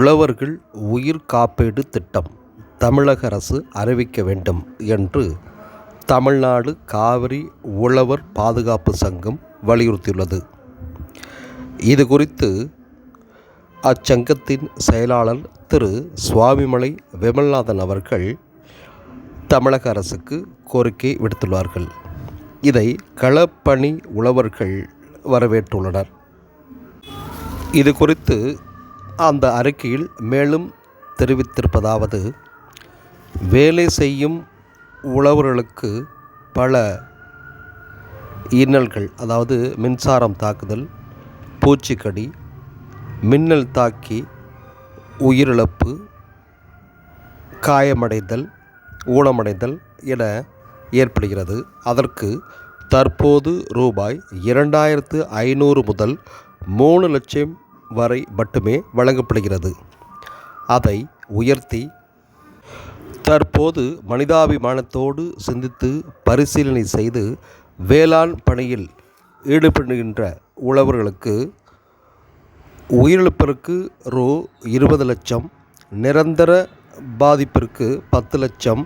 உழவர்கள் உயிர் காப்பீடு திட்டம் தமிழக அரசு அறிவிக்க வேண்டும் என்று தமிழ்நாடு காவிரி உழவர் பாதுகாப்பு சங்கம் வலியுறுத்தியுள்ளது. இது குறித்து அச்சங்கத்தின் செயலாளர் திரு சுவாமிமலை விமல்நாதன் அவர்கள் தமிழக அரசுக்கு கோரிக்கை விடுத்துள்ளார்கள். இதை களப்பணி உழவர்கள் வரவேற்றுள்ளனர். இது குறித்து அந்த அறிக்கையில் மேலும் தெரிவித்திருப்பதாவது: வேலை செய்யும் உழவர்களுக்கு பல இன்னல்கள், அதாவது மின்சாரம் தாக்குதல், பூச்சிக்கடி, மின்னல் தாக்கி உயிரிழப்பு, காயமடைதல், ஊனமடைதல் என ஏற்படுகிறது. அதற்கு தற்போது ரூபாய் 2500 முதல் 3 லட்சம் வரை மட்டுமே வழங்கப்படுகிறது. அதை உயர்த்தி தற்போது மனிதாபிமானத்தோடு சிந்தித்து பரிசீலனை செய்து வேளாண் பணியில் ஈடுபடுகின்ற உழவர்களுக்கு உயிரிழப்பிற்கு ரூ. 20 லட்சம், நிரந்தர பாதிப்பிற்கு 10 லட்சம்,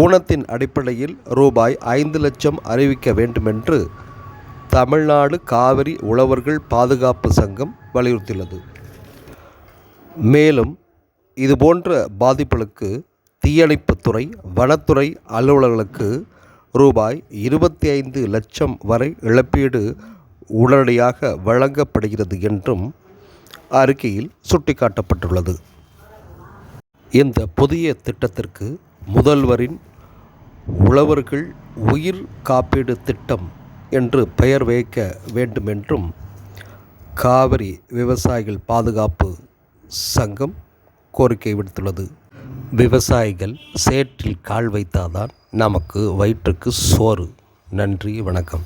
ஊனத்தின் அடிப்படையில் ரூபாய் 5 லட்சம் அறிவிக்க வேண்டுமென்று தமிழ்நாடு காவிரி உழவர்கள் பாதுகாப்பு சங்கம் வலியுறுத்தியுள்ளது. மேலும் இதுபோன்ற பாதிப்புகளுக்கு தீயணைப்புத்துறை, வனத்துறை அலுவலர்களுக்கு ரூபாய் 25 லட்சம் வரை இழப்பீடு உடனடியாக வழங்கப்படுகிறது என்றும் அறிக்கையில் சுட்டிக்காட்டப்பட்டுள்ளது. இந்த புதிய திட்டத்திற்கு முதல்வரின் உழவர்கள் உயிர் காப்பீடு திட்டம் என்று பெயர் வைக்க வேண்டுமென்றும் காவிரி விவசாயிகள் பாதுகாப்பு சங்கம் கோரிக்கை விடுத்துள்ளது. விவசாயிகள் சேற்றில் கால் வைத்தால்தான் நமக்கு வயிற்றுக்கு சோறு. நன்றி, வணக்கம்.